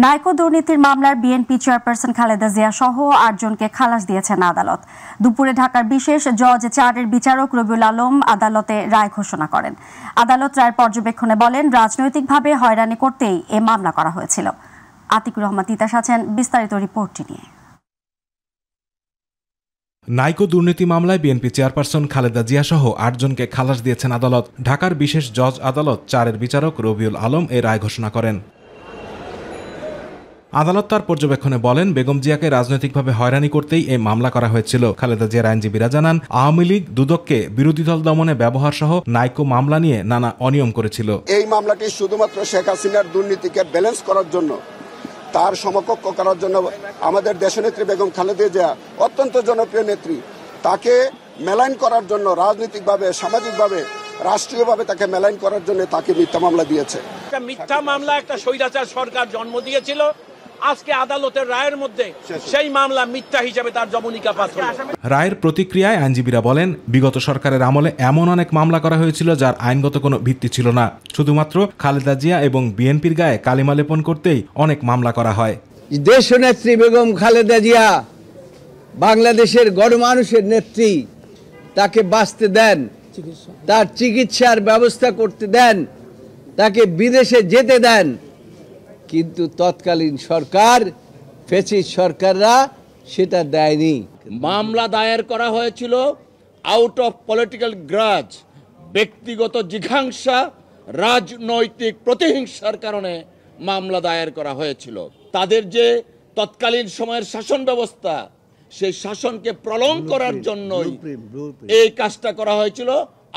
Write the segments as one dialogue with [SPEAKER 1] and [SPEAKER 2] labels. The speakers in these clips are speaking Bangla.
[SPEAKER 1] নাইকো দুর্নীতির মামলার বিএনপি চেয়ারপারসন খালেদা জিয়া সহ 8 জনকে খালাস দিয়েছেন আদালত। দুপুরে ঢাকার বিশেষ জজ 4-এর বিচারক রবিউল আলম আদালতে রায় ঘোষণা করেন। আদালত রায়ের পর্যবেক্ষণে বলেন, রাজনৈতিকভাবে হয়রানি করতেই এ মামলা করা হয়েছিল। আতিকুর রহমান তিতাস আছেন বিস্তারিত রিপোর্টটি নিয়ে।
[SPEAKER 2] নাইকো দুর্নীতি মামলায় বিএনপি চেয়ারপারসন খালেদা জিয়া সহ 8 জনকে খালাস দিয়েছেন আদালত। ঢাকার বিশেষ জজ আদালত 4-এর বিচারক রবিউল আলম এ রায় ঘোষণা করেন। আদালত তার পর্যবেক্ষণে বলেন, বেগম জিয়াকে রাজনৈতিকভাবে হয়রানি করতেই এই মামলা করা হয়েছিল। খালেদা জিয়ার আইনজীবীরা জানান, আওয়ামী লীগ দুদককে বিরোধী দল দমনে ব্যবহার সহ নাইকো মামলা নিয়ে নানা অনিয়ম করেছিল।
[SPEAKER 3] এই মামলাটি শুধুমাত্র শেখ হাসিনার দুর্নীতিকে ব্যালেন্স করার জন্য, তার সমকক্ষ করার জন্য আমাদের দেশনেত্রী বেগম খালেদা জিয়া অত্যন্ত জনপ্রিয় নেত্রী, তাকে মেলাইন করার জন্য রাজনৈতিকভাবে, সামাজিকভাবে, রাষ্ট্রীয়ভাবে তাকে মেলাইন করার জন্য তাকে মিথ্যা মামলা দিয়েছে।
[SPEAKER 4] একটা মিথ্যা মামলা একটা স্বৈরাচার সরকার জন্ম দিয়েছিল। আজকে আদালতের রায়ের মধ্যে সেই মামলা মিথ্যা হিসেবে তার জবনিকা পাস হলো।
[SPEAKER 2] রায়ের প্রতিক্রিয়ায় আইনজীবীরা বলেন, বিগত সরকারের আমলে এমন অনেক মামলা করা হয়েছিল যার আইনগত কোনো ভিত্তি ছিল না। শুধুমাত্র খালেদা জিয়া এবং বিএনপির গায়ে কালিমা লেপন করতেই অনেক মামলা করা হয়।
[SPEAKER 5] দেশনেত্রী বেগম খালেদা জিয়া বাংলাদেশের গণমানুষের নেত্রী, তাকে বাঁচতে দেন, তার চিকিৎসার ব্যবস্থা করতে দেন, তাকে বিদেশে যেতে দেন। কিন্তু তৎকালীন সরকার, ফ্যাসিস্ট সরকাররা সেটা দেয়নি।
[SPEAKER 4] মামলা দায়ের করা হয়েছিল আউট অফ পলিটিক্যাল গ্রাজ, ব্যক্তিগত জিঘাংসা, রাজনৈতিক প্রতিহিংসার কারণে মামলা দায়ের করা হয়েছিল। তাদের যে তৎকালীন সময়ের শাসন ব্যবস্থা, সেই শাসনকে প্রলং করার জন্যই এই কাজটা করা হয়েছিল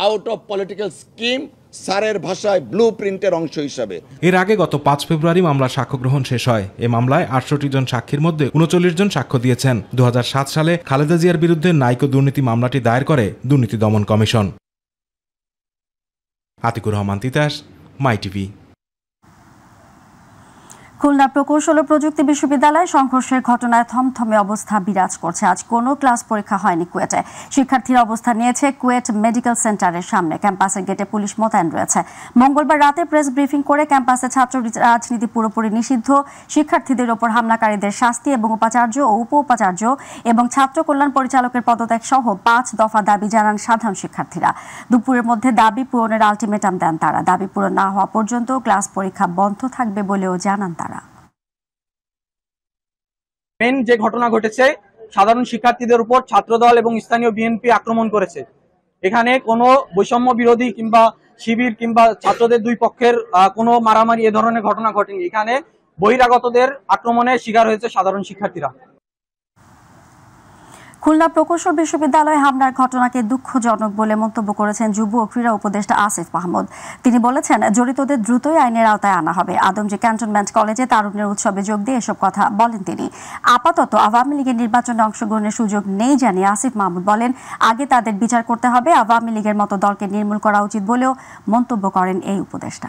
[SPEAKER 4] আউট অফ পলিটিক্যাল স্কিম, স্যারের ভাষায় ব্লু প্রিন্টের অংশ হিসাবে।
[SPEAKER 2] এর আগে গত 5 ফেব্রুয়ারি মামলার সাক্ষ্য গ্রহণ শেষ হয়। এই মামলায় 68 জন সাক্ষীর মধ্যে 39 জন সাক্ষ্য দিয়েছেন। 2007 সালে খালেদা জিয়ার বিরুদ্ধে নাইকো দুর্নীতি মামলাটি দায়ের করে দুর্নীতি দমন কমিশন। আতিকুর রহমান তিতাস, মাই টিভি।
[SPEAKER 1] খুলনা প্রকৌশল ও প্রযুক্তি বিশ্ববিদ্যালয়ে সংঘর্ষের ঘটনায় থমথমে অবস্থা বিরাজ করছে। আজ কোনো ক্লাস পরীক্ষা হয়নি কুয়েটে। শিক্ষার্থীরা অবস্থান নিয়েছে কুয়েট মেডিকেল সেন্টারের সামনে। ক্যাম্পাসের গেটে পুলিশ মোতায়েন রয়েছে। মঙ্গলবার রাতে প্রেস ব্রিফিং করে ক্যাম্পাসে ছাত্র রাজনীতি পুরোপুরি নিষিদ্ধ, শিক্ষার্থীদের ওপর হামলাকারীদের শাস্তি এবং উপাচার্য ও উপ উপাচার্য এবং ছাত্র কল্যাণ পরিচালকের পদত্যাগ সহ 5 দফা দাবি জানান সাধারণ শিক্ষার্থীরা। দুপুরের মধ্যে দাবি পূরণের আলটিমেটাম দেন তারা। দাবি পূরণ না হওয়া পর্যন্ত ক্লাস পরীক্ষা বন্ধ থাকবে বলেও জানান তারা।
[SPEAKER 6] মেন যে ঘটনা ঘটেছে, সাধারণ শিক্ষার্থীদের উপর ছাত্রদল এবং স্থানীয় বিএনপি আক্রমণ করেছে। এখানে কোনো বৈষম্য বিরোধী কিংবা শিবির কিংবা ছাত্রদের দুই পক্ষের কোনো মারামারি এ ধরনের ঘটনা ঘটেনি। এখানে বহিরাগতদের আক্রমণের শিকার হয়েছে সাধারণ শিক্ষার্থীরা।
[SPEAKER 1] খুলনা প্রকৌশল বিশ্ববিদ্যালয়ে হামলার ঘটনাকে দুঃখজনক বলে মন্তব্য করেছেন যুব ও ক্রীড়া উপদেষ্টা আসিফ মাহমুদ। তিনি বলেছেন, জড়িতদের দ্রুতই আইনের আওতায় আনা হবে। আদমজী ক্যান্টনমেন্ট কলেজে তারুণ্যের উৎসবে যোগ দিয়ে এসব কথা বলেন তিনি। আপাতত আওয়ামী লীগের নির্বাচনে অংশগ্রহণের সুযোগ নেই জানিয়ে আসিফ মাহমুদ বলেন, আগে তাদের বিচার করতে হবে। আওয়ামী লীগের মতো দলকে নির্মূল করা উচিত বলেও মন্তব্য করেন এই উপদেষ্টা।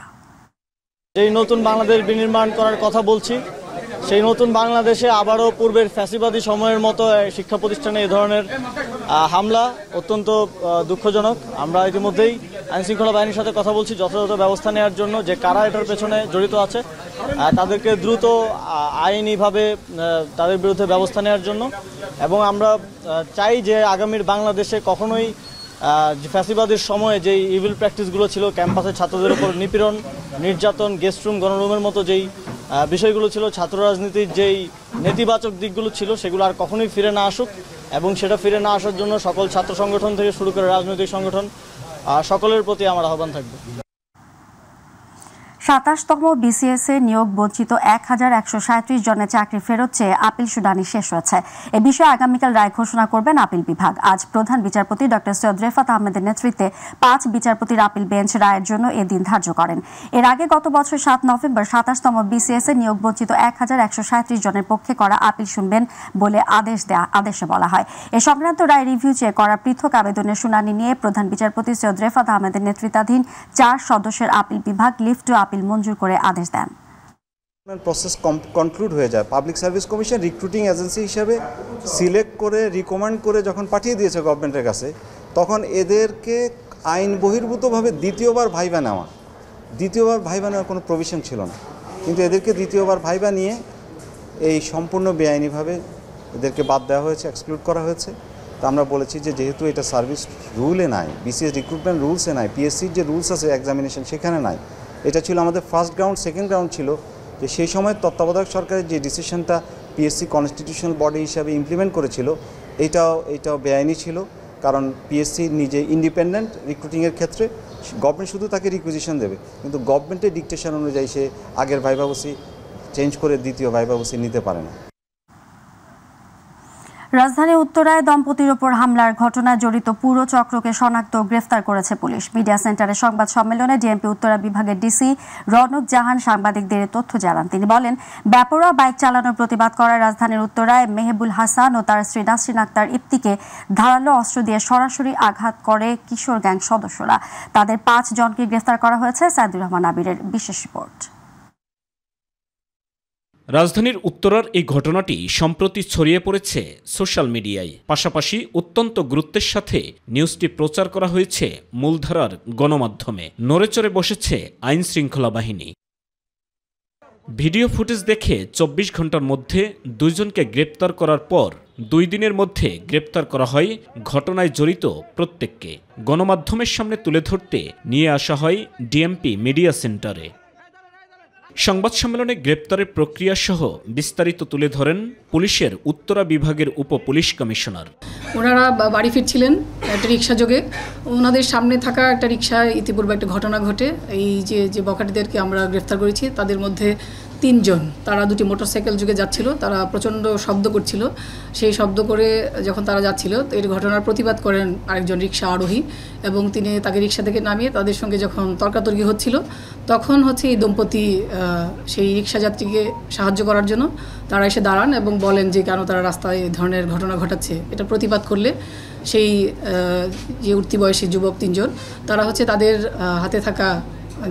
[SPEAKER 7] এই নতুন বাংলাদেশ বিনির্মাণ করার কথা বলছি, সেই নতুন বাংলাদেশে আবারও পূর্বের ফ্যাসিবাদী সময়ের মতো শিক্ষা প্রতিষ্ঠানে এই ধরনের হামলা অত্যন্ত দুঃখজনক। আমরা ইতিমধ্যেই আইনশৃঙ্খলা বাহিনীর সাথে কথা বলছি যথাযথ ব্যবস্থা নেওয়ার জন্য, যে কারা এটার পেছনে জড়িত আছে তাদেরকে দ্রুত আইনিভাবে তাদের বিরুদ্ধে ব্যবস্থা নেওয়ার জন্য। এবং আমরা চাই যে আগামীর বাংলাদেশে কখনোই ফ্যাসিবাদের সময়ে যেই ইভিল প্র্যাকটিসগুলো ছিল, ক্যাম্পাসের ছাত্রদের উপর নিপীড়ন, নির্যাতন, গেস্ট রুম, গণরুমের মতো যেই বিষয়গুলো ছিল, ছাত্র রাজনীতির যেই নেতিবাচক দিকগুলো ছিল, সেগুলো আর কখনোই ফিরে না আসুক। এবং সেটা ফিরে না আসার জন্য সকল ছাত্র সংগঠন থেকে শুরু করে রাজনৈতিক সংগঠন সকলের প্রতি আমার আহ্বান থাকবে।
[SPEAKER 1] 27তম বিসিএস এ নিয়োগ বঞ্চিত 1137 জনের চাকরি ফেরত চেয়ে আপিল শুনানি শেষ হয়েছে। এ বিষয়ে আগামীকাল রায় ঘোষণা করবেন আপিল বিভাগ। আজ প্রধান বিচারপতি ডক্টর সৈয়দ রেফাত আহমেদের নেতৃত্বে 5 বিচারপতির আপিল বেঞ্চ রায়ের জন্য এদিন ধার্য করেন। এর আগে গত বছর 7 নভেম্বর 27তম বিসিএস এ নিয়োগ বঞ্চিত 1137 জনের পক্ষে করা আপিল শুনবেন বলে আদেশে বলা হয়। এ সংক্রান্ত রায় রিভিউ চেয়ে করা পৃথক আবেদনের শুনানি নিয়ে প্রধান বিচারপতি সৈয়দ রেফাত আহমেদের নেতৃত্বাধীন 4 সদস্যের আপিল বিভাগ লিফট টু আপিল মঞ্জুর করে আদেশ দেন।
[SPEAKER 8] প্রসেস কনক্লুড হয়ে যায়, public service commission recruiting agency হিসেবে সিলেক্ট করে রিকমেন্ড করে যখন পাঠিয়ে দিয়েছে গভর্নমেন্টের কাছে, তখন এদেরকে আইন বহির্ভূতভাবে দ্বিতীয়বার ভাইবা নেওয়ার কোনো প্রভিশন ছিল না। কিন্তু এদেরকে দ্বিতীয়বার ভাইবা নিয়ে এই সম্পূর্ণ বেআইনিভাবে এদেরকে বাদ দেওয়া হয়েছে, এক্সক্লুড করা হয়েছে। তো আমরা বলেছি যে যেহেতু এটা সার্ভিস রুলে নাই, বিসিএস রিক্রুটমেন্ট রুলসে নাই, পিএসসির যে রুলস আছে এক্সামিনেশন সেখানে নাই, এটা ছিল আমাদের ফার্স্ট গ্রাউন্ড। সেকেন্ড গ্রাউন্ড ছিল যে সেই সময় তত্ত্বাবধায়ক সরকারের যে ডিসিশনটা পিএসসি কনস্টিটিউশনাল বডি হিসাবে ইমপ্লিমেন্ট করেছিল এটাও বেআইনি ছিল, কারণ পিএসসি নিজে ইন্ডিপেন্ডেন্ট রিক্রুটিংয়ের ক্ষেত্রে। গভর্নমেন্ট শুধু তাকে রিকুইজিশন দেবে, কিন্তু গভর্নমেন্টের ডিকটেশন অনুযায়ী সে আগের ভাইভাবসি চেঞ্জ করে দ্বিতীয় ভাইভাবসি নিতে পারে না।
[SPEAKER 1] রাজধানী উত্তরায় দম্পতির ওপর হামলার ঘটনায় জড়িত পুরো চক্রকে শনাক্ত ও গ্রেফতার করেছে পুলিশ। মিডিয়া সেন্টারে সংবাদ সম্মেলনে ডিএমপি উত্তরা বিভাগের ডিসি রনক জাহান সাংবাদিকদের তথ্য জানান। তিনি বলেন, বেপরোয়া বাইক চালানোর প্রতিবাদ করায় রাজধানীর উত্তরায় মেহেবুল হাসান ও তার স্ত্রী নাসরিন আক্তার ইপ্তিকে ধারালো অস্ত্র দিয়ে সরাসরি আঘাত করে কিশোর গ্যাং সদস্যরা। তাদের 5 জনকে গ্রেফতার করা হয়েছে। সাইদুর রহমান আবিরের বিশেষ রিপোর্ট।
[SPEAKER 9] রাজধানীর উত্তরার এই ঘটনাটি সম্প্রতি ছড়িয়ে পড়েছে সোশ্যাল মিডিয়ায়। পাশাপাশি অত্যন্ত গুরুত্বের সাথে নিউজটি প্রচার করা হয়েছে মূলধারার গণমাধ্যমে। নড়েচড়ে বসেছে আইন শৃঙ্খলা বাহিনী। ভিডিও ফুটেজ দেখে 24 ঘন্টার মধ্যে 2 জনকে গ্রেপ্তার করার পর 2 দিনের মধ্যে গ্রেপ্তার করা হয় ঘটনায় জড়িত প্রত্যেককে। গণমাধ্যমের সামনে তুলে ধরতে নিয়ে আসা হয় ডিএমপি মিডিয়া সেন্টারে। সংবাদ সম্মেলনে গ্রেপ্তারের প্রক্রিয়া সহ বিস্তারিত তুলে ধরেন পুলিশের উত্তরা বিভাগের উপ পুলিশ কমিশনার।
[SPEAKER 10] ওনারা বাড়ি ফিরছিলেন একটা রিক্সা যোগে। ওনাদের সামনে থাকা একটা রিক্সায় ইতিপূর্বে একটা ঘটনা ঘটে। এই যে বখাটেদেরকে আমরা গ্রেফতার করেছি তাদের মধ্যে 3 জন, তারা 2টি মোটরসাইকেল যুগে যাচ্ছিল। তারা প্রচণ্ড শব্দ করছিল। সেই শব্দ করে যখন তারা যাচ্ছিল, তো এই ঘটনার প্রতিবাদ করেন আরেকজন রিক্সা আরোহী, এবং তিনি তাকে রিক্সা থেকে নামিয়ে তাদের সঙ্গে যখন তর্কাতর্কি হচ্ছিল, তখন এই দম্পতি সেই রিক্সা যাত্রীকে সাহায্য করার জন্য তারা এসে দাঁড়ান এবং বলেন যে কেন তারা রাস্তায় এই ধরনের ঘটনা ঘটাচ্ছে। এটা প্রতিবাদ করলে সেই যে উঠতি বয়সী যুবক 3 জন, তারা তাদের হাতে থাকা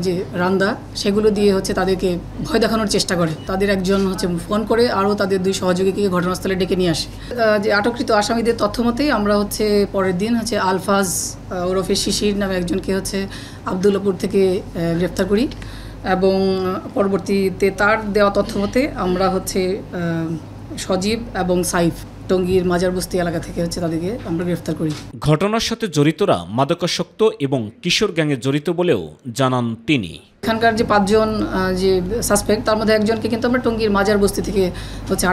[SPEAKER 10] যে রান্দা সেগুলো দিয়ে তাদেরকে ভয় দেখানোর চেষ্টা করে। তাদের একজন ফোন করে আরও তাদের 2 সহযোগীকে ঘটনাস্থলে ডেকে নিয়ে আসে। যে আটককৃত আসামিদের তথ্য মতেই আমরা পরের দিন আলফাজ ওরফে শিশির নামে একজনকে আবদুল্লাপুর থেকে গ্রেফতার করি, এবং পরবর্তীতে তার দেওয়া তথ্য মতে আমরা সজীব এবং সাইফ টঙ্গীর মাজারবস্তি এলাকা থেকে তাদেরকে আমরা গ্রেফতার করি।
[SPEAKER 9] ঘটনার সাথে জড়িতরা মাদকাসক্ত এবং কিশোর গ্যাংয়ে জড়িত বলেও জানান তিনি।
[SPEAKER 10] এখানকার যে 5 জন যে সাসপেক্ট, তার মধ্যে একজনকে কিন্তু আমরা টঙ্গীর মাজারবস্তি থেকে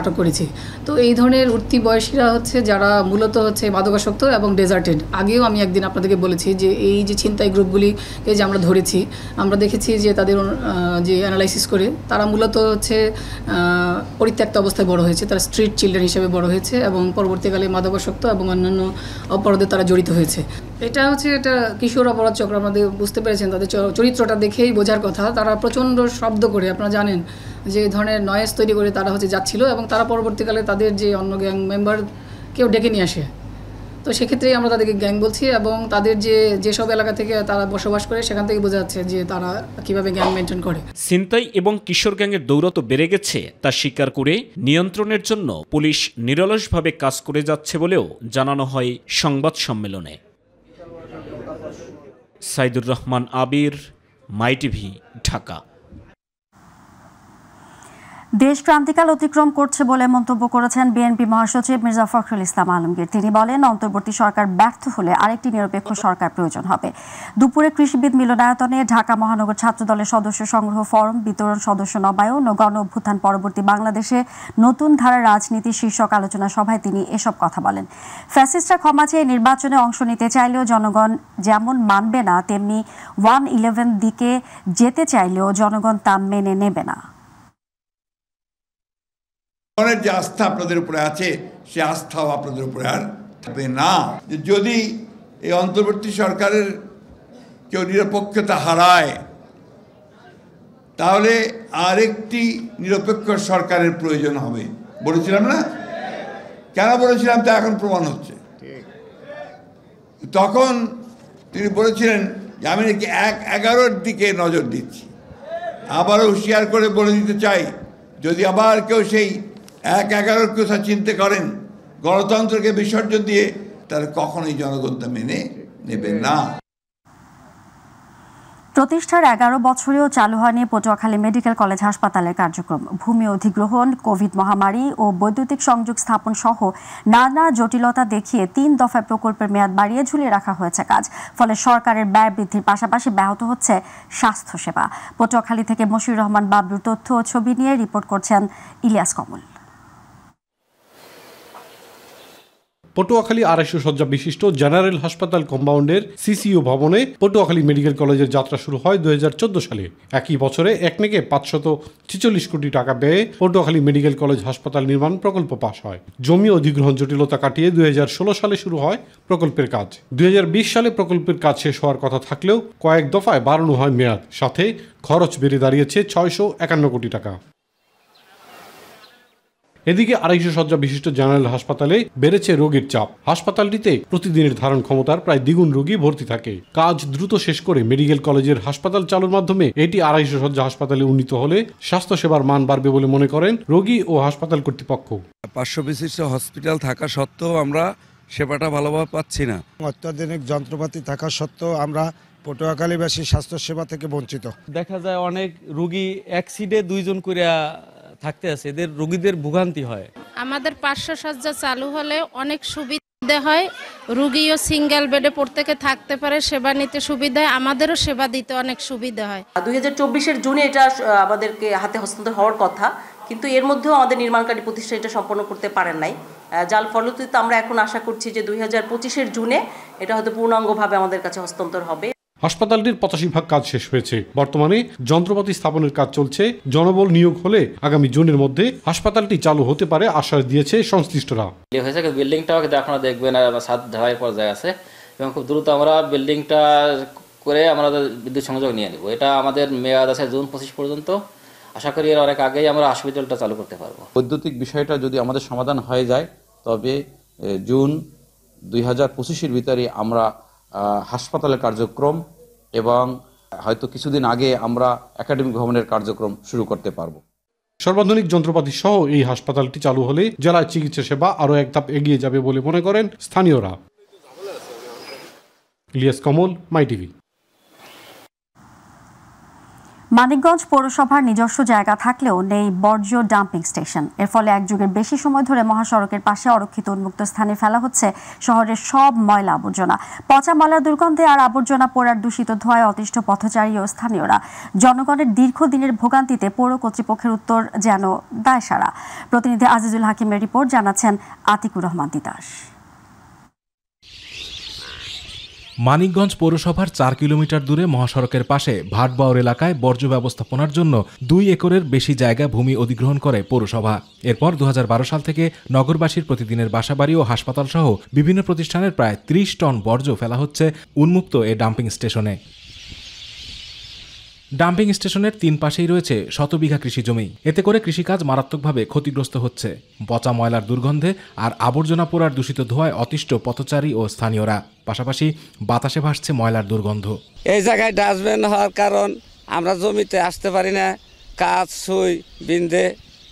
[SPEAKER 10] আটক করেছি। তো এই ধরনের উঠতি বয়সীরা যারা মূলত মাদকাসক্ত এবং ডেজার্টেড। আগেও আমি একদিন আপনাদেরকে বলেছি যে এই যে ছিনতাই গ্রুপগুলিকে যে আমরা ধরেছি, আমরা দেখেছি যে তাদের যে অ্যানালাইসিস করে তারা মূলত পরিত্যক্ত অবস্থায় বড় হয়েছে। তারা স্ট্রিট চিলড্রেন হিসেবে বড় হয়েছে এবং পরবর্তীকালে মাদকাসক্ত এবং অন্যান্য অপরাধে তারা জড়িত হয়েছে। এটা এটা কিশোর অপরাধ চক্র। আপনাদের বুঝতে পেরেছেন, তাদের চরিত্রটা দেখেই বোঝার কথা। তারা প্রচণ্ড শব্দ করে, আপনারা জানেন যে ধরনের নয়েজ তৈরি করে তারা যাচ্ছিল, এবং তারা পরবর্তীকালে তাদের যে অন্য গ্যাং মেম্বার কেউ ডেকে নিয়ে আসে। তো সেক্ষেত্রেই আমরা তাদেরকে গ্যাং বলছি, এবং তাদের যেসব এলাকা থেকে তারা বসবাস করে সেখান থেকে বোঝা যাচ্ছে যে তারা কিভাবে গ্যাং মেনটেন করে।
[SPEAKER 9] ছিনতাই এবং কিশোর গ্যাংয়ের দৌরাত্ম্য বেড়ে গেছে তা স্বীকার করে নিয়ন্ত্রণের জন্য পুলিশ নিরলসভাবে কাজ করে যাচ্ছে বলেও জানানো হয় সংবাদ সম্মেলনে। সাইদুর রহমান আবির, মাই টিভি, ঢাকা।
[SPEAKER 1] দেশ ক্রান্তিকাল অতিক্রম করছে বলে মন্তব্য করেছেন বিএনপি মহাসচিব মির্জা ফখরুল ইসলাম আলমগীর। তিনি বলেন, অন্তর্বর্তী সরকার ব্যর্থ হলে আরেকটি নিরপেক্ষ সরকার প্রয়োজন হবে। দুপুরে কৃষিবিদ মিলনায়তনে ঢাকা মহানগর ছাত্রদলের সদস্য সংগ্রহ ফরম বিতরণ, সদস্য নবায়ন ও গণ অভ্যুত্থান পরবর্তী বাংলাদেশে নতুন ধারার রাজনীতি শীর্ষক আলোচনা সভায় তিনি এসব কথা বলেন। ফ্যাসিস্টরা ক্ষমা চেয়ে নির্বাচনে অংশ নিতে চাইলেও জনগণ যেমন মানবে না, তেমনি 1-11 দিকে যেতে চাইলেও জনগণ তা মেনে নেবে না।
[SPEAKER 11] যে আস্থা আপনাদের উপরে আছে, সে আস্থাও আপনাদের উপরে আর থাকবে না। যদি এই অন্তর্বর্তী সরকারের কেউ নিরপেক্ষতা হারায়, তাহলে আরেকটি নিরপেক্ষ সরকারের প্রয়োজন হবে। বলেছিলাম না? কেন বলেছিলাম তা এখন প্রমাণ হচ্ছে। তখন তিনি বলেছিলেন যে আমি নাকি 1-11 দিকে নজর দিচ্ছি। আবারও হুঁশিয়ার করে বলে দিতে চাই, যদি আবার কেউ সেই 1-11 কথা চিন্তা করেন, গণতন্ত্রকে বিসর্জন দিয়ে, তারা কখনোই জনগণ তা মেনে নেবে না।
[SPEAKER 1] প্রতিষ্ঠার 11 বছরেও চালু হয়নি পটুয়াখালী মেডিকেল কলেজ হাসপাতালের কার্যক্রম। ভূমি অধিগ্রহণ, কোভিড মহামারী ও বৈদ্যুতিক সংযোগ স্থাপন সহ নানা জটিলতা দেখিয়ে 3 দফায় প্রকল্পের মেয়াদ বাড়িয়ে ঝুলিয়ে রাখা হয়েছে কাজ। ফলে সরকারের ব্যয় বৃদ্ধির পাশাপাশি ব্যাহত হচ্ছে স্বাস্থ্যসেবা। পটুয়াখালী থেকে মশিউর রহমান বাবলুর তথ্য ও ছবি নিয়ে রিপোর্ট করছেন ইলিয়াস কমল।
[SPEAKER 12] পটুয়াখালী 250 শয্যা বিশিষ্ট জেনারেল হাসপাতাল কম্পাউন্ডের সিসিইউ ভবনে পটুয়াখালী মেডিকেল কলেজের যাত্রা শুরু হয় 2014 সালে। একই বছরে একনেকে 546 কোটি টাকা ব্যয়ে পটুয়াখালী মেডিকেল কলেজ হাসপাতাল নির্মাণ প্রকল্প পাশ হয়। জমি অধিগ্রহণ জটিলতা কাটিয়ে 2016 সালে শুরু হয় প্রকল্পের কাজ। 2020 সালে প্রকল্পের কাজ শেষ হওয়ার কথা থাকলেও কয়েক দফায় বাড়ানো হয় মেয়াদ, সাথে খরচ বেড়ে দাঁড়িয়েছে 651 কোটি টাকা। এদিকে 250 শয্যা বিশিষ্ট জেনারেল হাসপাতালে বেড়েছে রোগীর চাপ। হাসপাতালটিতে প্রতিদিনের ধারণ ক্ষমতার প্রায় দ্বিগুণ রোগী ভর্তি থাকে। কাজ দ্রুত শেষ করে মেডিকেল কলেজের হাসপাতাল চালুর মাধ্যমে এটি 250 শয্যা হাসপাতালে উন্নীত হলে স্বাস্থ্যসেবার মান বাড়বে বলে মনে করেন রোগী ও হাসপাতাল কর্তৃপক্ষ।
[SPEAKER 13] 500 বিশিষ্ট হসপিটাল থাকা সত্ত্বেও আমরা সেবাটা ভালোভাবে পাচ্ছি না।
[SPEAKER 14] অত্যাধুনিক যন্ত্রপাতি থাকা সত্ত্বেও আমরা পটুয়াখালীবাসী স্বাস্থ্যসেবা থেকে বঞ্চিত।
[SPEAKER 15] দেখা যায় অনেক রোগী এক সিটে 2 জন করে থাকতে আছে, এদের রোগীদের ভোগান্তি হয়।
[SPEAKER 16] আমাদের 500 শয্যা চালু হলে অনেক সুবিধা হয়, রোগীও সিঙ্গেল বেডে প্রত্যেকে থাকতে পারে, সেবা নিতে সুবিধা হয়, আমাদেরও সেবা দিতে অনেক সুবিধা হয়।
[SPEAKER 17] 2024-এর জুনে এটা আমাদেরকে হাতে হস্তান্তর হওয়ার কথা, কিন্তু এর মধ্যেও আমাদের নির্মাণকারী প্রতিষ্ঠান এটা সম্পন্ন করতে পারেন নাই, যার ফলশ্রুতিতে আমরা এখন আশা করছি যে 2025-এর জুনে এটা হয়তো পূর্ণাঙ্গভাবে আমাদের কাছে হস্তান্তর হবে।
[SPEAKER 12] হাসপাতালটির 85% কাজ শেষ হয়েছে। বর্তমানে যন্ত্রপাতি স্থাপনের কাজ চলছে। জনবল নিয়োগ হলে আগামী জুনের মধ্যে হাসপাতালটি চালু হতে পারে আশ্বাস দিয়েছে সংশ্লিষ্টরা।
[SPEAKER 18] বিল্ডিংটাও কিন্তু আপনারা দেখবেন ছাদ ঢালাই পর্যায়ে আছে এবং খুব দ্রুত আমরা বিল্ডিংটা করে আমরা বিদ্যুৎ সংযোগ নিয়ে নেব। এটা আমাদের মেয়াদ আছে জুন 25 পর্যন্ত। আশা করি এর অনেক আগেই আমরা হসপিটালটা চালু করতে পারবো।
[SPEAKER 19] বৈদ্যুতিক বিষয়টা যদি আমাদের সমাধান হয়ে যায় তবে জুন 2025-এর ভিতরে আমরা হাসপাতালের কার্যক্রম এবং হয়তো কিছুদিন আগে আমরা একাডেমিক ভবনের কার্যক্রম শুরু করতে পারবো।
[SPEAKER 12] সর্বাধুনিক যন্ত্রপাতি সহ এই হাসপাতালটি চালু হলে জেলায় চিকিৎসা সেবা আরও এক ধাপ এগিয়ে যাবে বলে মনে করেন স্থানীয়রা। ইলিয়াস কমল, মাই টিভি।
[SPEAKER 1] মানিকগঞ্জ পৌরসভার নিজস্ব জায়গা থাকলেও নেই বর্জ্য ডাম্পিং স্টেশন। এর ফলে এক যুগের বেশি সময় ধরে মহাসড়কের পাশে অরক্ষিত উন্মুক্ত স্থানে ফেলা হচ্ছে শহরের সব ময়লা আবর্জনা। পচা ময়লার দুর্গন্ধে আর আবর্জনা পোড়ার দূষিত ধোঁয়ায় অতিষ্ঠ পথচারী ও স্থানীয়রা। জনগণের দীর্ঘদিনের ভোগান্তিতে পৌর কর্তৃপক্ষের উত্তর যেন দায়সারা। প্রতিনিধি আজিজুল হাকিমের রিপোর্ট, জানাচ্ছেন আতিকুর রহমান তিতাস।
[SPEAKER 2] মানিকগঞ্জ পৌরসভার 4 কিলোমিটার দূরে মহাসড়কের পাশে ভাটবাওর এলাকায় বর্জ্য ব্যবস্থাপনার জন্য 2 একরের বেশি জায়গা ভূমি অধিগ্রহণ করে পৌরসভা। এরপর 2012 সাল থেকে নগরবাসীর প্রতিদিনের বাসাবাড়ি ও হাসপাতাল সহ বিভিন্ন প্রতিষ্ঠানের প্রায় 30 টন বর্জ্য ফেলা হচ্ছে উন্মুক্ত এ ডাম্পিং স্টেশনে। ডাম্পিং স্টেশনের 3 পাশেই রয়েছে শত বিঘা কৃষি জমি। এতে করে কৃষিকাজ মারাত্মকভাবে ক্ষতিগ্রস্ত হচ্ছে। পচা ময়লার দুর্গন্ধে আর আবর্জনা পোড়ার দূষিত ধোঁয়ায় অতিষ্ঠ পথচারী ও স্থানীয়রা। পাশাপাশি বাতাসে ভাসছে ময়লার দুর্গন্ধ।
[SPEAKER 20] এই জায়গায় ডাস্টবিন হওয়ার কারণ আমরা জমিতে আসতে পারি না, কাজ সুই বিন্দে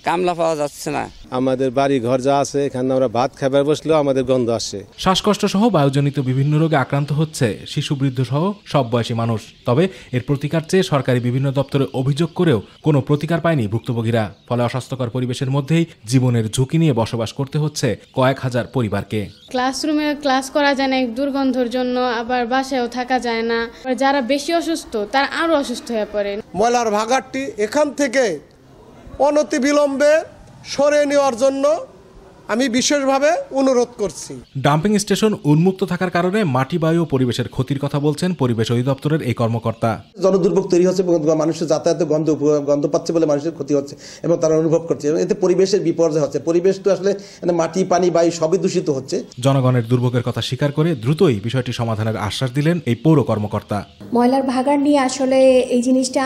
[SPEAKER 20] কামলা পাওয়া যাচ্ছে না।
[SPEAKER 21] আমাদের বাড়ি ঘর যা আছে এখানে আমরা ভাত খাবার বসলেও আমাদের গন্ধ আসে।
[SPEAKER 2] শ্বাসকষ্ট সহ বায়ুজনিত বিভিন্ন রোগে আক্রান্ত হচ্ছে শিশু, বৃদ্ধ সহ সব বয়সী মানুষ। তবে এর প্রতিকার চেয়ে সরকারি বিভিন্ন দপ্তরে অভিযোগ করেও কোনো প্রতিকার পায়নি ভুক্তভোগীরা। ফলে অস্বাস্থ্যকর পরিবেশের মধ্যেই জীবনের ঝুঁকি নিয়ে বসবাস করতে হচ্ছে কয়েক হাজার পরিবারকে।
[SPEAKER 22] ক্লাসরুমে ক্লাস করা যায় না দুর্গন্ধের জন্য, আবার বাসায়ও থাকা যায় না। যারা বেশি অসুস্থ তারা আরো অসুস্থ হয়ে পড়ে।
[SPEAKER 23] ময়লার ভাগাড়টি এখান থেকে অনতিবিলম্বে সরিয়ে নেওয়ার জন্য আমি বিশেষভাবে অনুরোধ করছি।
[SPEAKER 2] ডাম্পিং স্টেশন উন্মুক্ত থাকার কারণে মাটি, বায়ু ও পরিবেশের ক্ষতির কথা বলছেন পরিবেশ অধিদপ্তরের এই কর্মকর্তা।
[SPEAKER 24] জনদুর্ভোগ তৈরি হচ্ছে, মানুষের যাতায়াতে গন্ধ পাচ্ছে বলে মানুষের ক্ষতি হচ্ছে এবং তারা অনুভব করছে। এতে পরিবেশের বিপর্যয় হচ্ছে। পরিবেশ তো আসলে মাটি, পানি, বায়ু সবই দূষিত হচ্ছে।
[SPEAKER 2] জনগণের দুর্ভোগের কথা স্বীকার করে দ্রুতই বিষয়টি সমাধানের আশ্বাস দিলেন এই পৌর কর্মকর্তা।
[SPEAKER 25] ময়লার ভাগাড় নিয়ে আসলে এই জিনিসটা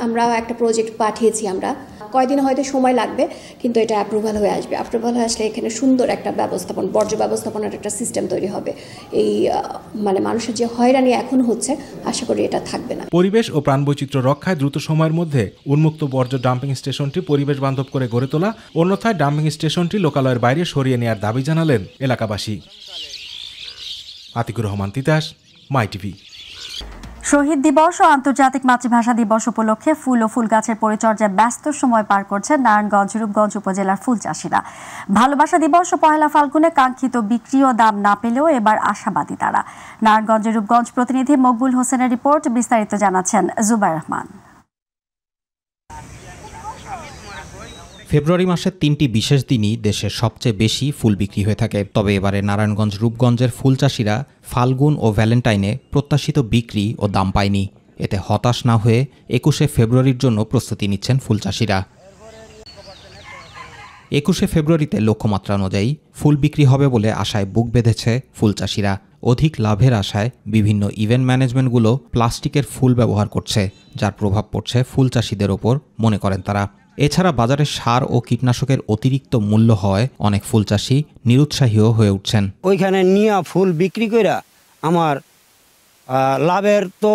[SPEAKER 25] আমরা একটা প্রজেক্ট পাঠিয়েছি। আমরা কয়দিন হয়তো সময় লাগবে, কিন্তু এটা অ্যাপ্রুভাল হয়ে আসবে। অ্যাপ্রুভাল হয়ে আসলে এখানে সুন্দর একটা বর্জ্য ব্যবস্থাপনার একটা সিস্টেম তৈরি হবে। এই মানুষের যে হয়রানি এখন হচ্ছে, আশা করি এটা থাকবে না।
[SPEAKER 2] পরিবেশ ও প্রাণবৈচিত্র্য রক্ষায় দ্রুত সময়ের মধ্যে উন্মুক্ত বর্জ্য ডাম্পিং স্টেশনটি পরিবেশ বান্ধব করে গড়ে তোলা, অন্যথায় ডাম্পিং স্টেশনটি লোকালয়ের বাইরে সরিয়ে নেওয়ার দাবি জানালেন এলাকাবাসী। আতিকুর রহমান তিতাস, মাই টিভি।
[SPEAKER 1] শহীদ দিবস ও আন্তর্জাতিক মাতৃভাষা দিবস উপলক্ষে ফুল ও ফুল গাছের পরিচর্যায় ব্যস্ত সময় পার করছেন নারায়ণগঞ্জ রূপগঞ্জ উপজেলার ফুল চাষিরা। ভালোবাসা দিবস ও পহেলা ফাল্গুনে কাঙ্ক্ষিত বিক্রি ও দাম না পেলেও এবার আশাবাদী তারা। নারায়ণগঞ্জের রূপগঞ্জ প্রতিনিধি মকবুল হোসেনের রিপোর্ট, বিস্তারিত জানাচ্ছেন জুবাইর রহমান।
[SPEAKER 3] ফেব্রুয়ারি মাসের 3টি বিশেষ দিনই দেশের সবচেয়ে বেশি ফুল বিক্রি হয়ে থাকে। তবে এবারে নারায়ণগঞ্জ রূপগঞ্জের ফুল চাষিরা ফাল্গুন ও ভ্যালেন্টাইনে প্রত্যাশিত বিক্রি ও দাম পায়নি। এতে হতাশ না হয়ে 21শে ফেব্রুয়ারির জন্য প্রস্তুতি নিচ্ছেন ফুল চাষিরা। 21শে ফেব্রুয়ারিতে লক্ষ্যমাত্রা অনুযায়ী ফুল বিক্রি হবে বলে আশায় বুক বেঁধেছে ফুল চাষিরা। অধিক লাভের আশায় বিভিন্ন ইভেন্ট ম্যানেজমেন্টগুলো প্লাস্টিকের ফুল ব্যবহার করছে, যার প্রভাব পড়ছে ফুল চাষিদের ওপর মনে করেন তারা। এছাড়া বাজারে সার ও কীটনাশকের অতিরিক্ত মূল্য হওয়ায় অনেক ফুল চাষি নিরুৎসাহীও হয়ে উঠছেন।
[SPEAKER 4] ওইখানে নিয়ে ফুল বিক্রি করে আমার লাভের তো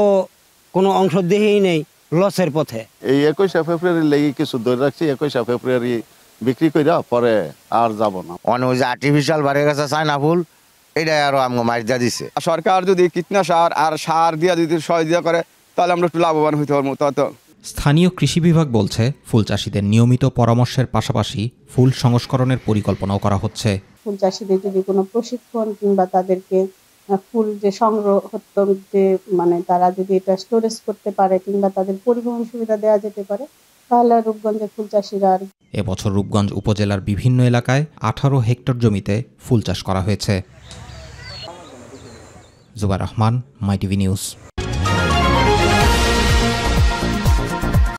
[SPEAKER 4] কোনো অংশ দেহেই নেই, লসের পথে।
[SPEAKER 5] এই 21শে ফেব্রুয়ারি লেগে কিছু ধরে রাখছি, 21শে ফেব্রুয়ারি বিক্রি করে পরে আর যাব না।
[SPEAKER 6] অনেক যে আর্টিফিশিয়াল বাড়ি গেছে চায়না ফুল, এটাই আরো আমাকে মারি দিয়ে দিচ্ছে।
[SPEAKER 7] সরকার যদি কীটনাশক আর সার দিয়ে যদি সহযোগিতা করে তাহলে আমরা একটু লাভবান হইতে পারবো। তো
[SPEAKER 3] স্থানীয় কৃষি বিভাগ বলছে ফুল চাষিদের নিয়মিত পরামর্শের পাশাপাশি ফুল সংস্করণের পরিকল্পনাও করা হচ্ছে।
[SPEAKER 26] ফুল চাষিদের যদি কোনো প্রশিক্ষণ কিংবা তাদেরকে ফুল যে সংগ্রহ যে মানে তারা যদি এটা স্টোরেজ করতে পারে কিংবা তাদের পরিবহন সুবিধা দেওয়া যেতে পারে, তাহলে রূপগঞ্জের ফুল চাষিরা।
[SPEAKER 3] এবছর রূপগঞ্জ উপজেলার বিভিন্ন এলাকায় 18 হেক্টর জমিতে ফুল চাষ করা হয়েছে। জুবাইর রহমান, মাই টিভি নিউজ।